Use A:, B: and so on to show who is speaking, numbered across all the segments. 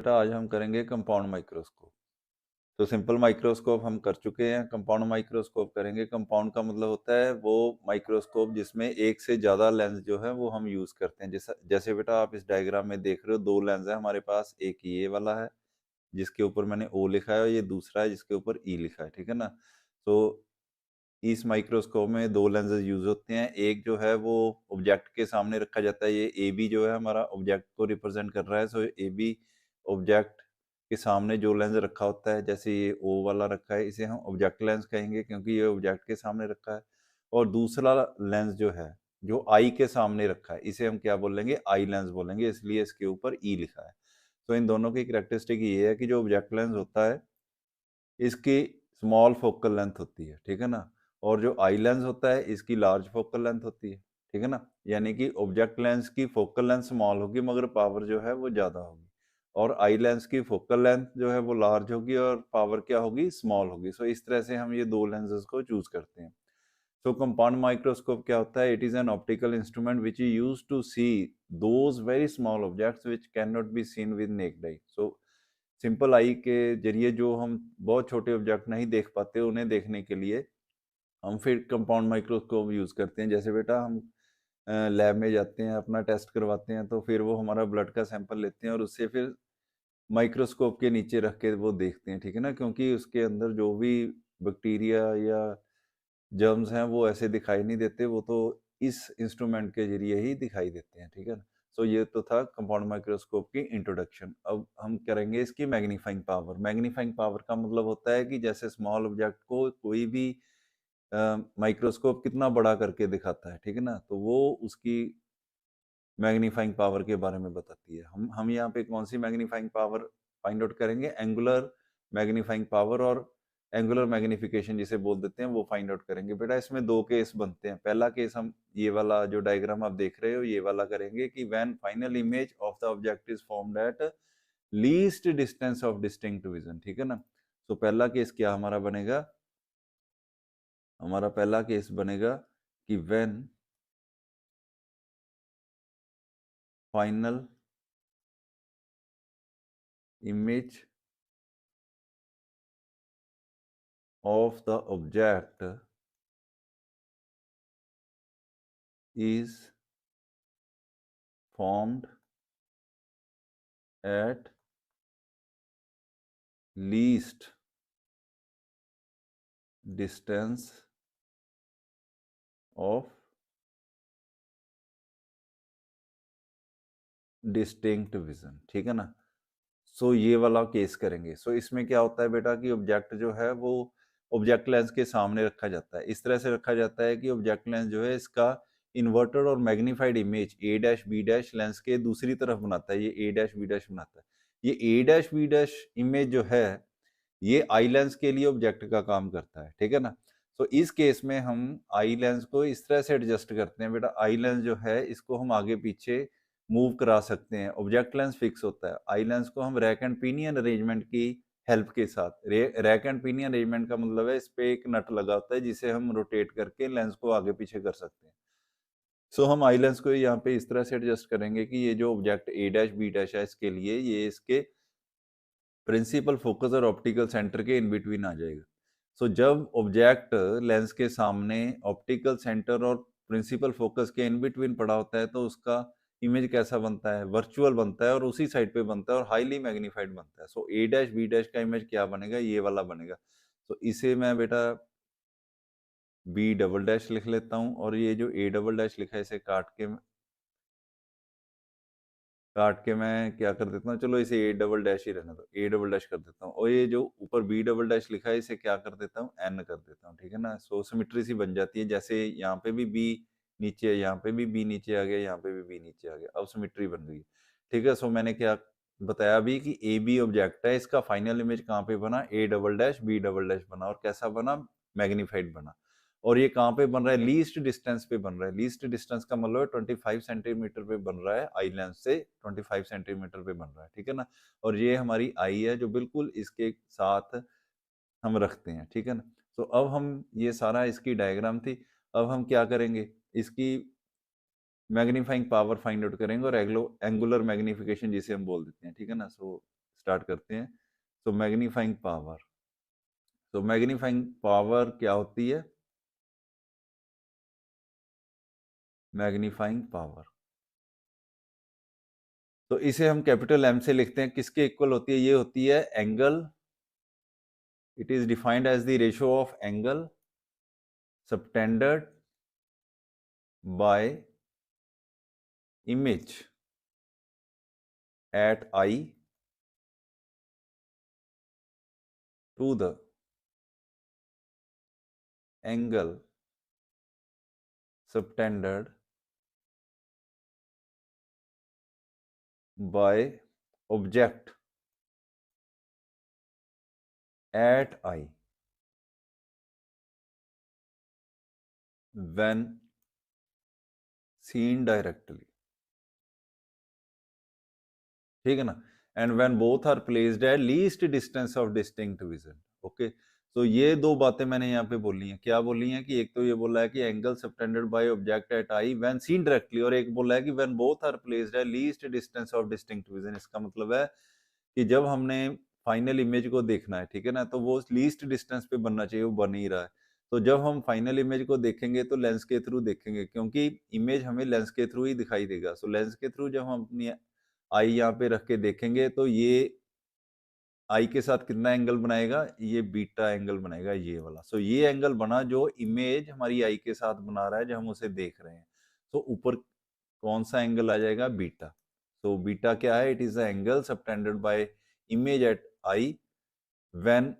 A: बेटा आज हम करेंगे कंपाउंड माइक्रोस्कोप। तो सिंपल माइक्रोस्कोप हम कर चुके हैं, कंपाउंड माइक्रोस्कोप करेंगे। कंपाउंड का मतलब होता है वो माइक्रोस्कोप जिसमें एक से ज़्यादा लेंस जो है वो हम यूज़ करते हैं। जैसा जैसे बेटा आप इस डायग्राम में देख रहे हो, दो लेंस है हमारे पास। एक ये वाला है जिसके ऊपर मैंने ओ लिखा है, और ये दूसरा है जिसके ऊपर ई लिखा है, ठीक है ना। तो इस माइक्रोस्कोप में दो लेंसेज यूज होते हैं। एक जो है वो ऑब्जेक्ट के सामने रखा जाता है, ये ए बी जो है हमारा ऑब्जेक्ट को रिप्रेजेंट कर रहा है। सो ए बी ऑब्जेक्ट के सामने जो लेंस रखा होता है, जैसे ये ओ वाला रखा है, इसे हम ऑब्जेक्ट लेंस कहेंगे क्योंकि ये ऑब्जेक्ट के सामने रखा है। और दूसरा लेंस जो है जो आई के सामने रखा है, इसे हम क्या बोलेंगे, आई लेंस बोलेंगे, इसलिए इसके ऊपर ई लिखा है। तो इन दोनों की कैरेक्टरिस्टिक ये है कि जो ऑब्जेक्ट लेंस होता है इसकी स्मॉल फोकल लेंथ होती है, ठीक है ना। और जो आई लेंस होता है इसकी लार्ज फोकल लेंथ होती है, ठीक है ना। यानी कि ऑब्जेक्ट लेंस की फोकल लेंथ स्मॉल होगी मगर पावर जो है वो ज़्यादा होगी, और आई लेंस की फोकल लेंथ जो है वो लार्ज होगी और पावर क्या होगी, स्मॉल होगी। सो इस तरह से हम ये दो लेंसेज को चूज करते हैं। सो कंपाउंड माइक्रोस्कोप क्या होता है, it is an optical instrument which is used to C those very small objects which can not be seen with necked I. So simple I के जरिए जो हम बहुत छोटे ऑब्जेक्ट नहीं देख पाते, उन्हें देखने के लिए हम फिर कंपाउंड माइक्रोस्कोप यूज़ करते हैं। जैसे बेटा हम लैब में जाते हैं, अपना टेस्ट करवाते हैं, तो फिर वो हमारा ब्लड का सैंपल लेते हैं और उससे फिर माइक्रोस्कोप के नीचे रख के वो देखते हैं, ठीक है ना। क्योंकि उसके अंदर जो भी बैक्टीरिया या जर्म्स हैं वो ऐसे दिखाई नहीं देते, वो तो इस इंस्ट्रूमेंट के जरिए ही दिखाई देते हैं, ठीक है ना। सो ये तो था कंपाउंड माइक्रोस्कोप की इंट्रोडक्शन। अब हम करेंगे इसकी मैग्नीफाइंग पावर। मैग्नीफाइंग पावर का मतलब होता है कि जैसे स्मॉल ऑब्जेक्ट को कोई भी माइक्रोस्कोप कितना बड़ा करके दिखाता है, ठीक है ना, तो वो उसकी मैग्नीफाइंग पावर के बारे में बताती है। हम यहाँ पे कौन सी मैग्नीफाइंग पावर फाइंड आउट करेंगे, एंगुलर मैग्नीफाइंग पावर और एंगुलर मैग्निफिकेशन जिसे बोल देते हैं, वो फाइंड आउट करेंगे। बेटा इसमें दो केस बनते हैं। पहला केस हम ये वाला जो डायग्राम आप देख रहे हो ये वाला करेंगे कि when final image of the object is formed at least distance of distinct vision, ठीक है ना। तो पहला केस क्या हमारा बनेगा, हमारा पहला केस बनेगा कि when final image of the object is formed at least distance of distinct vision, ठीक है ना। सो ये वाला केस करेंगे। सो इसमें क्या होता है बेटा कि ऑब्जेक्ट जो है वो ऑब्जेक्ट लेंस के सामने रखा जाता है। इस तरह से रखा जाता है कि ऑब्जेक्ट लेंस जो है इसका इन्वर्टेड और magnified image A dash B dash lens के दूसरी तरफ बनाता है। ये ए डैश बी डैश बनाता है। ये ए डैश बी डैश इमेज जो है ये आई लेंस के लिए ऑब्जेक्ट का काम करता है, ठीक है ना। तो इस केस में हम आई लेंस को इस तरह से एडजस्ट करते हैं बेटा, आई लेंस जो है इसको हम आगे पीछे मूव करा सकते हैं। ऑब्जेक्ट लेंस फिक्स होता है, आई लेंस को हम रैक एंड पिनियन अरेंजमेंट की हेल्प के साथ, रैक एंड पिनियन अरेंजमेंट का मतलब है इस पे एक नट लगा होता है जिसे हम रोटेट करके लेंस को आगे पीछे कर सकते हैं। सो हम आई लेंस को यहाँ पे इस तरह से एडजस्ट करेंगे कि ये जो object A dash B dash है इसके लिए ये इसके प्रिंसिपल फोकस और ऑप्टिकल सेंटर के इन बिटवीन आ जाएगा। सो जब ऑब्जेक्ट लेंस के सामने ऑप्टिकल सेंटर और प्रिंसिपल फोकस के इन बिटवीन पड़ा होता है तो उसका इमेज कैसा बनता है, वर्चुअल बनता है और उसी साइड पे बनता है और हाईली मैग्नीफाइड बनता है। सो ए डैश बी डैश का इमेज क्या बनेगा, ये वाला बनेगा। तो इसे मैं बेटा बी डबल डैश लिख लेता हूँ, और ये जो ए डबल डैश लिखा है इसे काट के मैं क्या कर देता हूँ, चलो इसे ए डबल डैश ही रहने दो, ए डबल डैश कर देता हूँ। और ये जो ऊपर बी डबल डैश लिखा है इसे क्या कर देता हूँ, एन कर देता हूँ, ठीक है ना। सो सिमिट्री सी बन जाती है, जैसे यहाँ पे भी बी नीचे है, यहाँ पे भी बी नीचे आ गया, यहाँ पे भी बी नीचे आ गया, अब सिमिट्री बन गई, ठीक है। सो मैंने क्या बताया अभी कि ए बी ऑब्जेक्ट है, इसका फाइनल इमेज कहाँ पे बना, A double dash B double dash बना, और कैसा बना, मैग्नीफाइड बना। और ये कहाँ पे बन रहा है, लीस्ट डिस्टेंस पे बन रहा है। लीस्ट डिस्टेंस का मतलब 25 सेंटीमीटर पे बन रहा है, आई लेंस से 25 सेंटीमीटर पे बन रहा है, ठीक है ना। और ये हमारी आई है जो बिल्कुल इसके साथ हम रखते हैं, ठीक है ना। तो अब हम ये सारा इसकी डायग्राम थी। अब हम क्या करेंगे, इसकी मैग्नीफाइंग पावर फाइंड आउट करेंगे और एंगुलर मैग्निफिकेशन जिसे हम बोल देते हैं, ठीक है ना। सो स्टार्ट करते हैं। तो मैग्नीफाइंग पावर, तो मैग्नीफाइंग पावर क्या होती है? मैग्नीफाइंग पावर, तो इसे हम कैपिटल एम से लिखते हैं। किसके इक्वल होती है? ये होती है angle, it is defined as the ratio of angle subtended by image at I to the angle subtended by object at I when seen directly, ठीक है ना, and when both are placed at least distance of distinct vision. Okay, तो ये दो बातें मैंने यहाँ पे बोली हैं। क्या बोली हैं? कि एक तो ये बोला है कि angle subtended by object at eye when seen directly, और एक बोला है कि when both are placed at least distance of distinct vision. इसका मतलब है कि जब हमने फाइनल इमेज को देखना है, ठीक है ना, तो वो लीस्ट डिस्टेंस पे बनना चाहिए, वो बन ही रहा है। तो जब हम फाइनल इमेज को देखेंगे तो लेंस के थ्रू देखेंगे, क्योंकि इमेज हमें लेंस के थ्रू ही दिखाई देगा। सो लेंस के थ्रू जब हम अपनी आई यहाँ पे रख के देखेंगे तो ये आई के साथ कितना एंगल बनाएगा? ये बीटा एंगल बनाएगा, ये वाला। सो ये एंगल बना जो इमेज हमारी आई के साथ बना रहा है, जब हम उसे देख रहे हैं। तो ऊपर कौन सा एंगल आ जाएगा? बीटा। तो बीटा क्या है? It is the angle subtended by image at eye when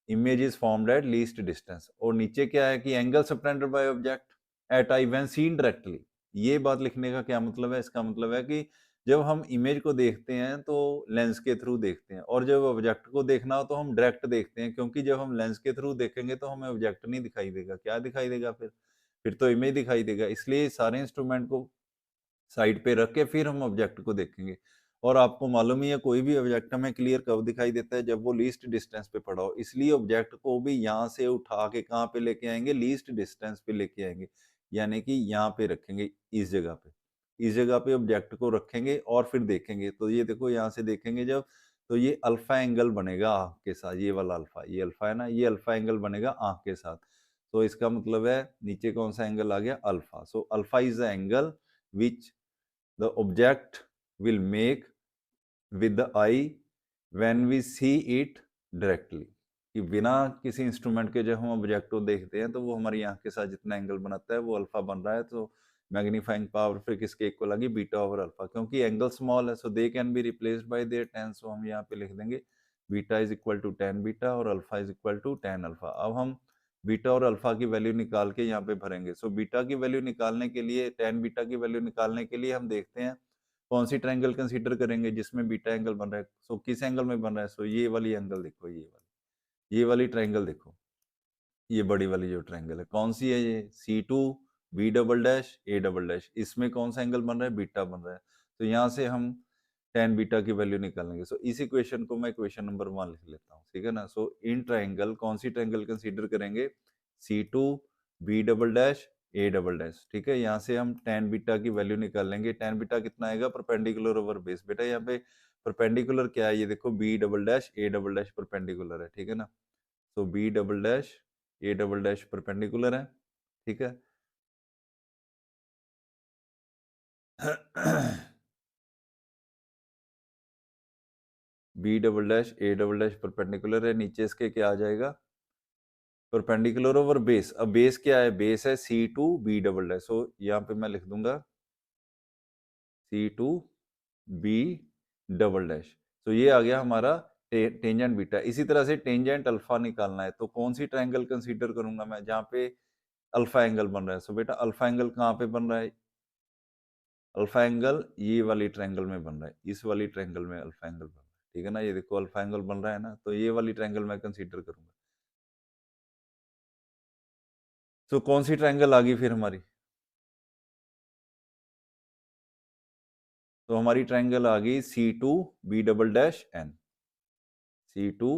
A: image is formed at least distance. और नीचे क्या है? कि angle subtended by object at eye when seen directly. ये बात लिखने का क्या मतलब है? इसका मतलब है कि जब हम इमेज को देखते हैं तो लेंस के थ्रू देखते हैं, और जब ऑब्जेक्ट को देखना हो तो हम डायरेक्ट देखते हैं, क्योंकि जब हम लेंस के थ्रू देखेंगे तो हमें ऑब्जेक्ट नहीं दिखाई देगा। क्या दिखाई देगा? फिर तो इमेज दिखाई देगा। इसलिए सारे इंस्ट्रूमेंट को साइड पे रख के फिर हम ऑब्जेक्ट को देखेंगे। और आपको मालूम ही है, कोई भी ऑब्जेक्ट हमें क्लियर कब दिखाई देता है? जब वो लीस्ट डिस्टेंस पे पड़ा हो। इसलिए ऑब्जेक्ट को भी यहाँ से उठा के कहाँ पे लेके आएंगे? लीस्ट डिस्टेंस पे लेके आएंगे, यानी कि यहाँ पे रखेंगे, इस जगह पे। इस जगह पे ऑब्जेक्ट को रखेंगे और फिर देखेंगे। तो ये देखो, यहाँ से देखेंगे जब, तो ये अल्फा एंगल बनेगा आंख के साथ। ये वाला अल्फा, ये अल्फा है ना, ये अल्फा एंगल बनेगा आंख के साथ। तो इसका मतलब है नीचे कौन सा एंगल आ गया? Alpha. So alpha is the angle which the object will make with the eye when we see it directly। कि बिना किसी इंस्ट्रूमेंट के जब हम ऑब्जेक्ट को देखते हैं तो वो हमारी आंख के साथ जितना एंगल बनाता है वो अल्फा बन रहा है। तो मैग्नीफाइंग पावर फिर किसके इक्वल आ गई? बीटा ओवर अल्फा, क्योंकि एंगल स्मॉल है। So they can be replaced by their tan। So हम यहाँ पे लिख देंगे beta is equal to tan beta और alpha is equal to tan alpha. अब हम बीटा और अल्फा की वैल्यू निकाल के यहाँ पे भरेंगे। सो बीटा की वैल्यू निकालने के लिए, tan बीटा की वैल्यू निकालने के लिए हम देखते हैं कौन सी ट्रायंगल कंसीडर करेंगे जिसमें बीटा एंगल बन रहा है। सो किस एंगल में बन रहा है? सो ये वाली एंगल देखो, ये वाली ट्रायंगल देखो, ये बड़ी वाली जो ट्रायंगल है कौन सी है? ये C2 B double dash A double dash. इसमें कौन सा एंगल बन रहा है? बीटा बन रहा है। तो यहाँ से हम tan बीटा की वैल्यू निकालेंगे। सो इस इक्वेशन को मैं इक्वेशन नंबर 1 लिख लेता हूँ, ठीक है ना। सो इन ट्रायंगल कौन सी ट्रायंगल कंसीडर करेंगे? C2 B double dash A double dash, ठीक है। यहाँ से हम tan बीटा की वैल्यू निकाल लेंगे। tan बीटा कितना आएगा? Perpendicular over base. बेटा यहाँ पे परपेंडिकुलर क्या है? ये देखो B double dash A double dash perpendicular है, ठीक है ना। सो B double dash A double dash perpendicular है, ठीक है। B double dash A double dash perpendicular है, नीचे इसके क्या आ जाएगा? Perpendicular over base. अब बेस क्या है? बेस है C2 B डबल डैश। सो यहाँ पे मैं लिख दूंगा C2 B डबल डैश। तो ये आ गया हमारा टेंजेंट बीटा। इसी तरह से टेंजेंट अल्फा निकालना है, तो कौन सी ट्रायंगल कंसीडर करूंगा मैं जहाँ पे अल्फा एंगल बन रहा है? सो बेटा अल्फा एंगल कहाँ पे बन रहा है? अल्फा एंगल ये वाली ट्रायंगल में बन रहा है, इस वाली ट्रायंगल में अल्फा एंगल बन रहा है, ठीक है ना। ये देखो अल्फा एंगल बन रहा है ना, तो ये वाली ट्रायंगल मैं कंसीडर करूंगा। तो कौन सी ट्रायंगल आ गई फिर हमारी? तो हमारी ट्रायंगल आ गई C2 B double dash N, C2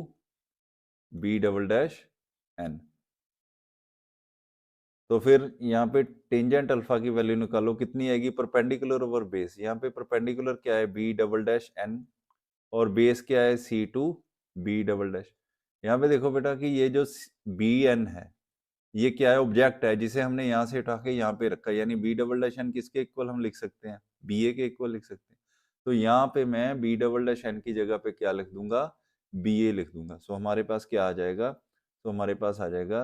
A: B double dash N। तो फिर यहाँ पे टेंजेंट अल्फा की वैल्यू निकालो, कितनी आएगी? Perpendicular over base. यहाँ पे परपेंडिकुलर क्या है? B डबल डैश N और बेस क्या है C2 B डबल डैश। यहाँ पे देखो बेटा कि ये जो BN है ये क्या है, ऑब्जेक्ट है जिसे हमने यहाँ से उठा के यहाँ पे रखा, यानी B डबल डैश N किसके इक्वल हम लिख सकते हैं, BA के इक्वल लिख सकते हैं। तो यहाँ पे मैं B डबल डैश N की जगह पे क्या लिख दूंगा, BA लिख दूंगा। सो हमारे पास क्या आ जाएगा, तो हमारे पास आ जाएगा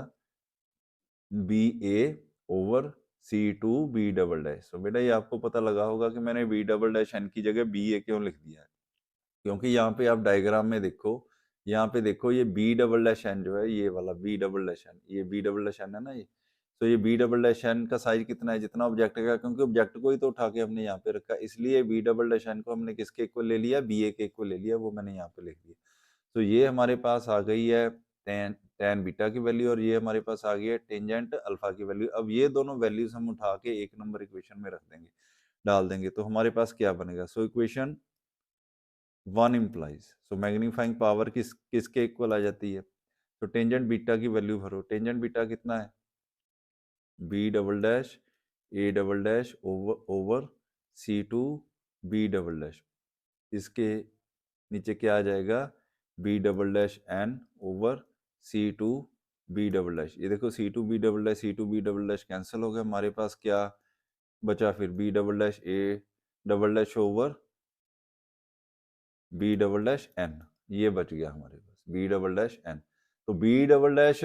A: BA over C2 B double dash. तो बेटा ये आपको पता लगा होगा कि मैंने B डबल डैश N की जगह BA क्यों लिख दिया है, क्योंकि यहाँ पे आप डायग्राम में देखो, यहाँ पे देखो ये B डबल डैश N जो है, ये वाला B डबल डैश N, ये B डबल डैश N है ना ये, तो ये B डबल डैश N का साइज कितना है, जितना ऑब्जेक्ट का, क्योंकि ऑब्जेक्ट को ही तो उठा के हमने यहाँ पे रखा, इसलिए B डबल डैश N को हमने किसके इक्वल ले लिया, BA के इक्वल ले लिया, वो मैंने यहाँ पे लिख दिया। तो ये हमारे पास आ गई है टेन बीटा की वैल्यू, और ये हमारे पास आ गई है टेंजेंट अल्फा की वैल्यू। अब ये दोनों वैल्यूज हम उठा के 1 नंबर इक्वेशन में रख देंगे, डाल देंगे, तो हमारे पास क्या बनेगा, सो इक्वेशन 1 implies, सो मैग्नीफाइंग पावर किसके इक्वल आ जाती है, तो टेंजेंट बीटा की वैल्यू भरो, टेंजेंट बीटा कितना है, B double dash A double dash over C2 B double dash, इसके नीचे क्या आ जाएगा, B double dash N over C2 B double dash. ये देखो C2 B double dash C2 B double dash cancel हो गया, हमारे पास क्या बचा फिर, B double dash A double dash over B double dash N, ये बच गया हमारे पास B डबल डैश N। तो B डबल डैश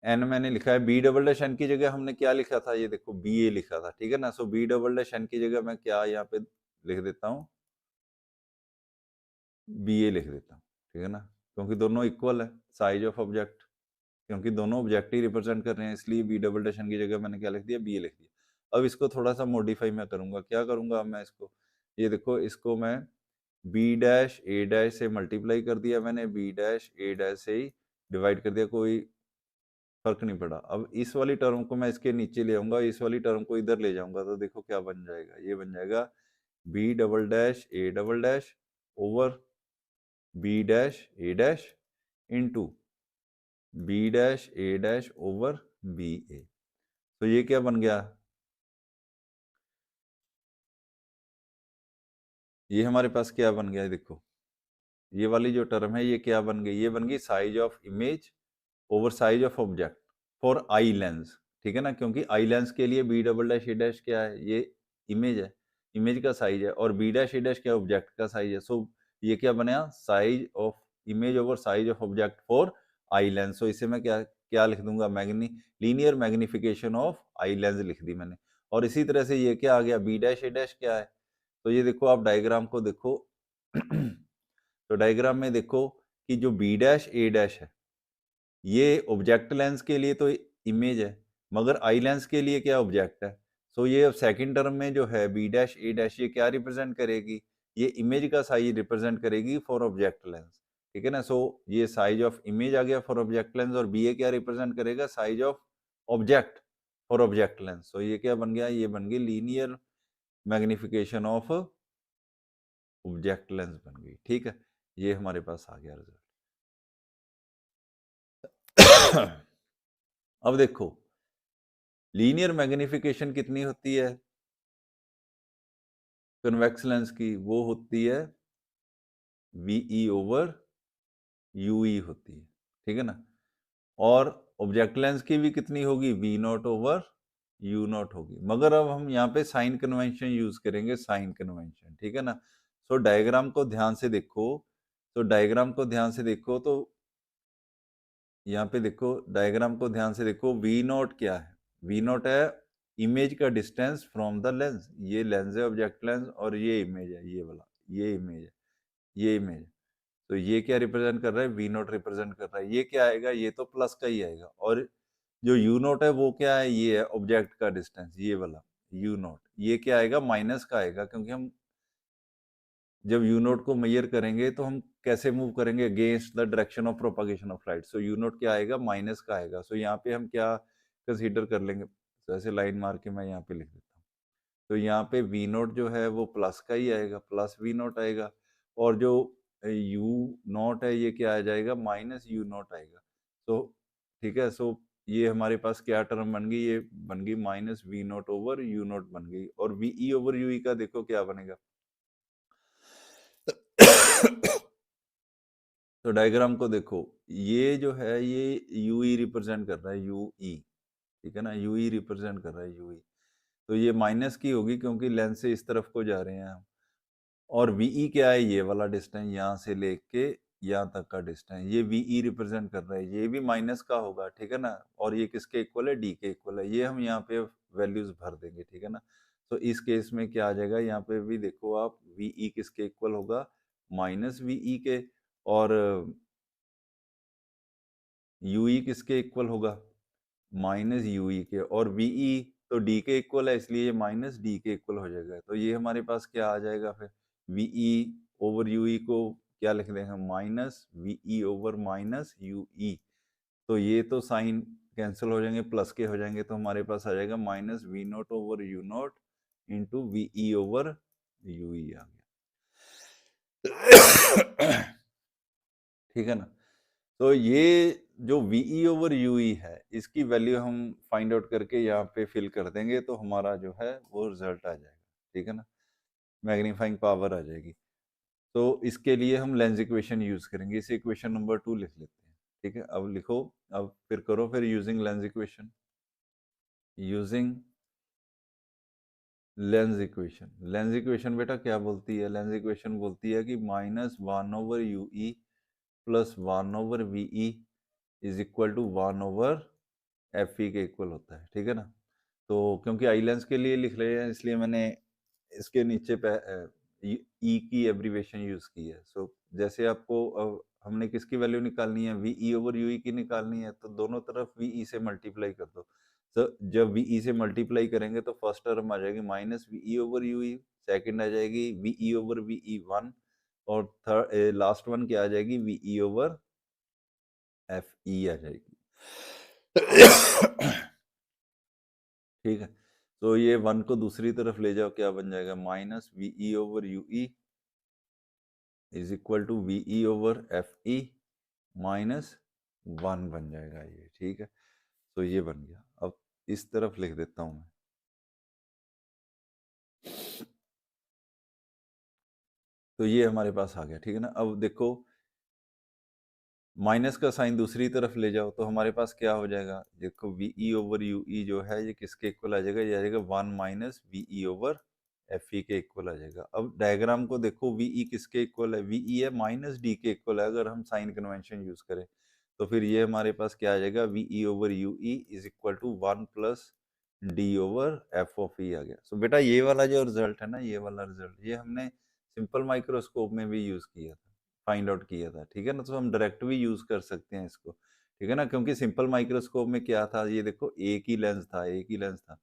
A: N मैंने लिखा है, B डबल डैश N की जगह हमने क्या लिखा था, ये देखो BA लिखा था, ठीक है ना। सो B डबल डैश N की जगह मैं क्या यहाँ पे लिख देता हूँ, BA लिख देता हूँ, ठीक है ना, क्योंकि दोनों इक्वल है साइज ऑफ ऑब्जेक्ट, क्योंकि दोनों ऑब्जेक्ट ही रिप्रेजेंट कर रहे हैं, इसलिए B डबल डैश N की जगह मैंने क्या लिख दिया, BA लिख दिया। अब इसको थोड़ा सा मॉडिफाई मैं करूंगा, क्या करूंगा अब मैं इसको, ये देखो इसको मैं B डैश A डैश से मल्टीप्लाई कर दिया मैंने, B डैश A डैश से ही डिवाइड कर दिया, कोई फर्क नहीं पड़ा। अब इस वाली टर्म को मैं इसके नीचे ले आऊंगा, इस वाली टर्म को इधर ले जाऊंगा, तो देखो क्या बन जाएगा, ये बन जाएगा B double dash A double dash over B dash A dash into B dash A dash over BA। तो ये क्या बन गया, ये हमारे पास क्या बन गया, देखो ये वाली जो टर्म है ये क्या बन गई, ये बन गई size of image over size of object for eye lens, ठीक है ना, क्योंकि आई लेंस के लिए B double dash A dash क्या है, ये इमेज है, इमेज का साइज है, और B डैश A डैश क्या ऑब्जेक्ट का साइज है। सो ये क्या बना, size of image over size of object for eye lens. So इसे मैं क्या क्या लिख दूंगा, linear magnification of eye lens लिख दी मैंने। और इसी तरह से ये क्या आ गया, B डैश A डैश क्या है, तो ये देखो आप डायग्राम को देखो तो डायग्राम में देखो कि जो B डैश A डैश है ये ऑब्जेक्ट लेंस के लिए तो इमेज है, मगर आई लेंस के लिए क्या ऑब्जेक्ट है। सो ये अब सेकंड टर्म में जो है B डैश A डैश ये क्या रिप्रेजेंट करेगी, ये इमेज का साइज रिप्रेजेंट करेगी फॉर ऑब्जेक्ट लेंस, ठीक है ना। सो ये साइज ऑफ इमेज आ गया फॉर ऑब्जेक्ट लेंस, और BA क्या रिप्रेजेंट करेगा, size of object for object lens. So ये क्या बन गया, ये बन गई linear magnification of object lens बन गई, ठीक है। ये हमारे पास आ गया रिजल्ट। अब देखो लीनियर मैग्निफिकेशन कितनी होती है कन्वेक्स लेंस की, वो होती है VE ओवर UE होती है, ठीक है ना। और ऑब्जेक्ट लेंस की भी कितनी होगी, V not over U not होगी, मगर अब हम यहाँ पे साइन कन्वेंशन यूज करेंगे, साइन कन्वेंशन, ठीक है ना। सो डायग्राम को ध्यान से देखो, तो डायग्राम को ध्यान से देखो, तो यहाँ पे देखो डायग्राम को ध्यान से देखो, V नॉट क्या है, V नॉट है इमेज का डिस्टेंस फ्रॉम द लेंस, ये लेंस है ऑब्जेक्ट लेंस, और ये इमेज है, ये वाला ये इमेज है, ये इमेज। तो ये क्या रिप्रेजेंट कर रहा है, V नॉट रिप्रेजेंट कर रहा है, ये क्या आएगा, ये तो प्लस का ही आएगा, और जो U नॉट है वो क्या है, ये है ऑब्जेक्ट का डिस्टेंस, ये वाला U नॉट, ये क्या आएगा, माइनस का आएगा, क्योंकि हम जब U नोट को मेजर करेंगे तो हम कैसे मूव करेंगे, against the direction of propagation of light. So U note क्या आएगा, माइनस का आएगा। सो यहाँ पे हम क्या कंसीडर कर लेंगे, तो ऐसे लाइन मार के मैं यहाँ पे लिख देता हूँ, तो यहाँ पे V नोट जो है वो प्लस का ही आएगा, प्लस V नोट आएगा, और जो U नोट है ये क्या आ जाएगा, माइनस U नोट आएगा। तो ठीक है, सो ये हमारे पास क्या टर्म बन गई, ये बन गई minus V note over U note बन गई, और VE ओवर UE का देखो क्या बनेगा, तो डायग्राम को देखो, ये जो है ये यूई रिप्रेजेंट कर रहा है, यूई, ठीक है ना, यूई रिप्रेजेंट कर रहा है, यूई। तो ये माइनस की होगी क्योंकि लेंस से इस तरफ को जा रहे हैं हम। और वीई क्या है, ये वाला डिस्टेंस यहाँ से लेके यहाँ तक का डिस्टेंस, ये वीई रिप्रेजेंट कर रहा है, ये भी माइनस का होगा, ठीक है ना। और ये किसके इक्वल है, डी के इक्वल है। ये हम यहाँ पे वैल्यूज भर देंगे, ठीक है ना। तो इस केस में क्या आ जाएगा, यहाँ पे भी देखो आप, वीई किसके इक्वल होगा, माइनस वीई के, और यूई किसके इक्वल होगा, माइनस यूई के, और वीई तो डी के इक्वल है, इसलिए ये माइनस डी के इक्वल हो जाएगा। तो ये हमारे पास क्या आ जाएगा फिर, वीई ओवर यूई को क्या लिख देंगे, minus V E over minus U E. तो ये तो साइन कैंसिल हो जाएंगे, प्लस के हो जाएंगे, तो हमारे पास आ जाएगा minus V naught over U naught into V E over U E आ गया। ठीक है ना। तो ये जो वीई ओवर यूई है, इसकी वैल्यू हम फाइंड आउट करके यहाँ पे फिल कर देंगे, तो हमारा जो है वो रिजल्ट आ जाएगा, ठीक है ना, मैग्नीफाइंग पावर आ जाएगी। तो इसके लिए हम लेंस इक्वेशन यूज करेंगे, इसे इक्वेशन नंबर 2 लिख लेते हैं, ठीक है। अब लिखो, अब फिर करो, फिर using lens equation, using lens equation. Lens equation बेटा क्या बोलती है, लेंस इक्वेशन बोलती है कि minus 1 over U E plus 1 over V E is equal to 1 over F E के इक्वल होता है, ठीक है ना। तो क्योंकि आई लेंस के लिए लिख रहे हैं, इसलिए मैंने इसके नीचे ई की एब्रीवेशन यूज की है। सो जैसे आपको हमने किसकी वैल्यू निकालनी है, वीई ओवर यूई की निकालनी है, तो दोनों तरफ वीई से मल्टीप्लाई कर दो। तो जब वीई से मल्टीप्लाई करेंगे तो फर्स्ट टर्म आ जाएगी minus V E over U E, second आ जाएगी वीई ओवर वीई 1, और थर्ड लास्ट वन क्या आ जाएगी, वीई ओवर एफ ई आ जाएगी। ठीक है। तो ये 1 को दूसरी तरफ ले जाओ, क्या बन जाएगा, minus V E over U E is equal to V E over F E minus 1 बन जाएगा ये, ठीक है। तो ये बन गया। अब इस तरफ लिख देता हूं मैं, तो ये हमारे पास आ गया, ठीक है ना। अब देखो, माइनस का साइन दूसरी तरफ ले जाओ तो हमारे पास क्या हो जाएगा, देखो वीई ओवर यूई जो है ये किसके इक्वल आ जाएगा, ये आ जाएगा 1 minus V E over F E के इक्वल आ जाएगा। अब डायग्राम को देखो, वीई किसके इक्वल है, वीई है माइनस डी के इक्वल है, अगर हम साइन कन्वेंशन यूज करें तो फिर ये हमारे पास क्या आ जाएगा, V E over U E is equal to 1 plus D over F of E आ गया। सो बेटा ये वाला जो रिजल्ट है ना, ये वाला रिजल्ट ये हमने सिंपल माइक्रोस्कोप में भी यूज किया था, फाइंड आउट किया था, ठीक है ना। तो हम डायरेक्ट भी यूज कर सकते हैं इसको, ठीक है ना, क्योंकि सिंपल माइक्रोस्कोप में क्या था, ये देखो एक ही लेंस था, एक ही लेंस था,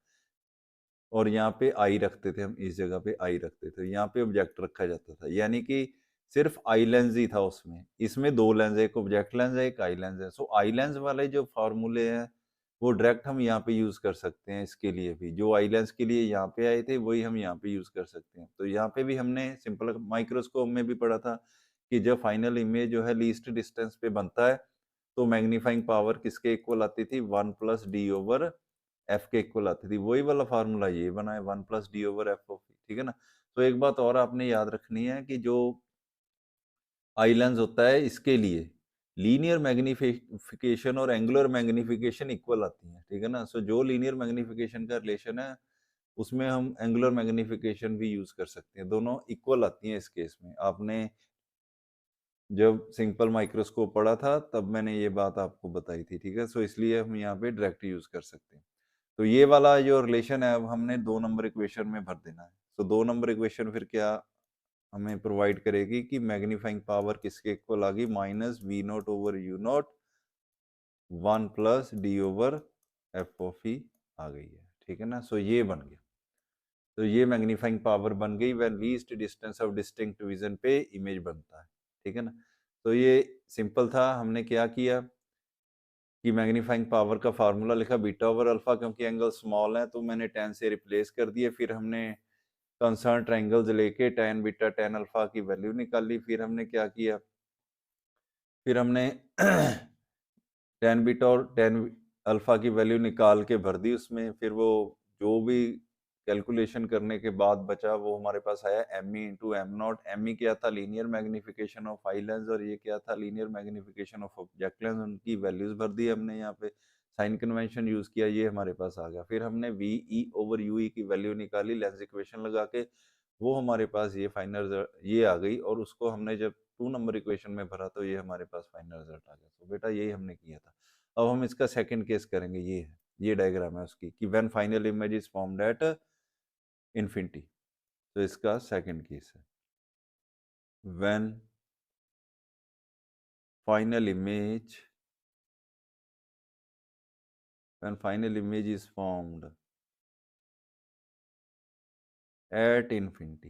A: और यहाँ पे आई रखते थे हम, इस जगह पे आई रखते थे, यहाँ पे ऑब्जेक्ट रखा जाता था, यानी कि सिर्फ आई लेंस ही था उसमें। इसमें दो लेंस है, एक ऑब्जेक्ट लेंस है, एक आई लेंस है। सो आई लेंस वाले जो फार्मूले हैं वो डायरेक्ट हम यहाँ पे यूज कर सकते हैं, इसके लिए भी जो आई लेंस के लिए यहाँ पे आए थे वही हम यहाँ पे यूज कर सकते हैं। तो यहाँ पे भी हमने सिंपल माइक्रोस्कोप में भी पढ़ा था कि जब फाइनल इमेज जो है लीस्ट डिस्टेंस पे बनता है तो मैग्नीफाइंग पावर किसके इक्वल आती थी, 1 प्लस डी ओवर एफ के इक्वल आती थी। वही वाला फार्मूला ये बना है, 1 plus D over F of, ठीक है ना। तो एक बात और आपने याद रखनी है कि जो आई लेंस होता है इसके लिए लीनियर मैग्निफिकेशन और एंगुलर मैग्निफिकेशन इक्वल आती है, ठीक है ना। सो जो लीनियर मैग्निफिकेशन का रिलेशन है उसमें हम एंगुलर मैग्निफिकेशन भी यूज कर सकते हैं, दोनों इक्वल आती हैं इस केस में। आपने जब सिंपल माइक्रोस्कोप पढ़ा था तब मैंने ये बात आपको बताई थी, ठीक है। सो इसलिए हम यहाँ पे डायरेक्ट यूज कर सकते हैं। तो ये वाला जो रिलेशन है अब हमने 2 नंबर इक्वेशन में भर देना है। तो 2 नंबर इक्वेशन फिर क्या हमें प्रोवाइड करेगी कि मैग्नीफाइंग पावर किसके इक्वल आ गई, minus V naught over U naught 1 plus D over F of E आ गई है, ठीक है ना। सो ये बन गया। तो ये मैग्नीफाइंग पावर बन गई when least distance of distinct vision पे इमेज बनता है, ठीक है ना। तो ये सिंपल था। हमने क्या किया कि मैग्नीफाइंग पावर का फार्मूला लिखा बीटा ओवर अल्फा, क्योंकि एंगल स्मॉल है तो मैंने 10 से रिप्लेस कर दिए। फिर हमने कंसर्न ट्रायंगल्स लेके tan बीटा tan अल्फा की वैल्यू निकाली। फिर हमने क्या किया, फिर हमने tan बीटा और tan अल्फा की वैल्यू निकाल के भर दी उसमें। फिर वो जो भी कैलकुलेशन करने के बाद बचा वो हमारे पास आया M E into M naught. M E क्या था, linear magnification of eye lens, और ये क्या था, linear magnification of object lens. उनकी वैल्यूज भर दी हमने यहाँ पे, साइन कन्वेंशन यूज किया, ये हमारे पास आ गया। फिर हमने वी ई ओवर यू ई की वैल्यू निकाली लेंस इक्वेशन लगा के, वो हमारे पास ये फाइनल ये आ गई, और उसको हमने जब 2 नंबर इक्वेशन में भरा तो ये हमारे पास फाइनल रिजल्ट आ गया। तो बेटा यही हमने किया था। अब हम इसका सेकंड केस करेंगे, ये है, ये डायग्राम है उसकी, कि when final image is formed at infinity. तो इसका सेकंड केस है, when final image is formed at infinity.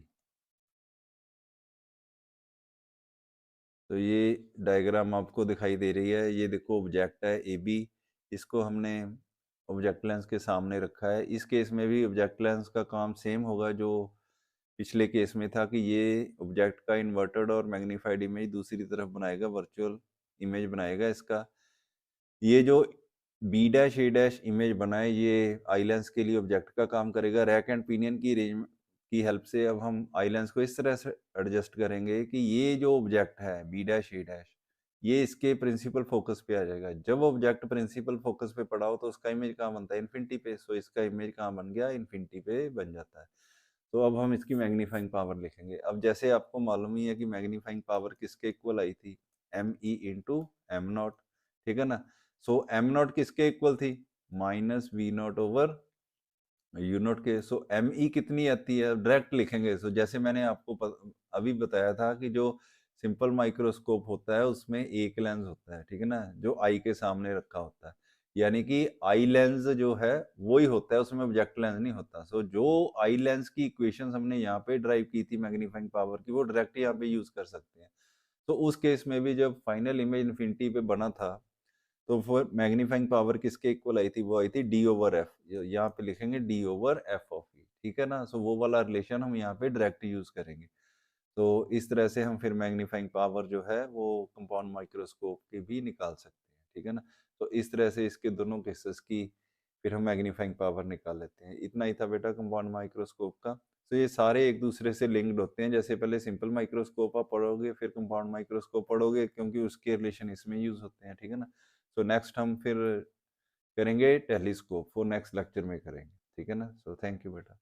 A: तो ये डायग्राम आपको दिखाई दे रही है, ये देखो ऑब्जेक्ट है ए बी, इसको हमने ऑब्जेक्ट लेंस के सामने रखा है। इस केस में भी ऑब्जेक्ट लेंस का काम सेम होगा जो पिछले केस में था, कि ये ऑब्जेक्ट का इन्वर्टेड और मैग्नीफाइड इमेज दूसरी तरफ बनाएगा, वर्चुअल इमेज बनाएगा इसका। ये जो बी डैश ए डैश इमेज बनाए, ये आई लेंस के लिए ऑब्जेक्ट का काम करेगा। रैक एंड पिनियन की रेंज की हेल्प से अब हम आई लेंस को इस तरह से एडजस्ट करेंगे कि ये जो ऑब्जेक्ट है बी डैश ए डैश, ये इसके प्रिंसिपल फोकस पे आ जाएगा। जब ऑब्जेक्ट प्रिंसिपल फोकस पे पड़ा हो तो उसका इमेज कहाँ बनता है, इन्फिनिटी पे। सो इसका इमेज कहाँ बन गया, इन्फिनिटी पे बन जाता है। तो अब हम इसकी मैग्नीफाइंग पावर लिखेंगे। अब जैसे आपको मालूम ही है कि मैग्नीफाइंग पावर किसके इक्वल आई थी, M E into M naught, ठीक है ना। सो एम नॉट किसके इक्वल थी, minus V naught over U naught के। सो एम ई कितनी आती है, डायरेक्ट लिखेंगे। सो जैसे मैंने आपको अभी बताया था कि जो सिंपल माइक्रोस्कोप होता है उसमें एक लेंस होता है, ठीक है ना, जो आई के सामने रखा होता है। यानी कि आई लेंस जो है वही होता है, उसमें ऑब्जेक्ट लेंस नहीं होता। सो जो आई लेंस की इक्वेशंस हमने यहाँ पे ड्राइव की थी मैग्नीफाइंग पावर की, वो डायरेक्ट यहाँ पे यूज कर सकते हैं। तो उस केस में भी जब फाइनल इमेज इन्फिनिटी पे बना था, तो फिर मैग्नीफाइंग पावर किसके इक्वल आई थी, वो आई थी डी ओवर एफ। यहाँ पे लिखेंगे डी ओवर एफ ऑफ ई, ठीक है ना। सो वो वाला रिलेशन हम यहाँ पे डायरेक्ट यूज करेंगे। तो इस तरह से हम फिर मैग्नीफाइंग पावर जो है वो कंपाउंड माइक्रोस्कोप की भी निकाल सकते हैं, ठीक है ना। तो इस तरह से इसके दोनों केसेस की फिर हम मैग्नीफाइंग पावर निकाल लेते हैं। इतना ही था बेटा कंपाउंड माइक्रोस्कोप का। तो ये सारे एक दूसरे से लिंक्ड होते हैं। जैसे पहले सिंपल माइक्रोस्कोप आप पढ़ोगे, फिर कंपाउंड माइक्रोस्कोप पढ़ोगे, क्योंकि उसके रिलेशन इसमें यूज होते हैं, ठीक है ना। तो नेक्स्ट हम फिर करेंगे टेलीस्कोप, वो नेक्स्ट लेक्चर में करेंगे, ठीक है ना। सो थैंक यू बेटा।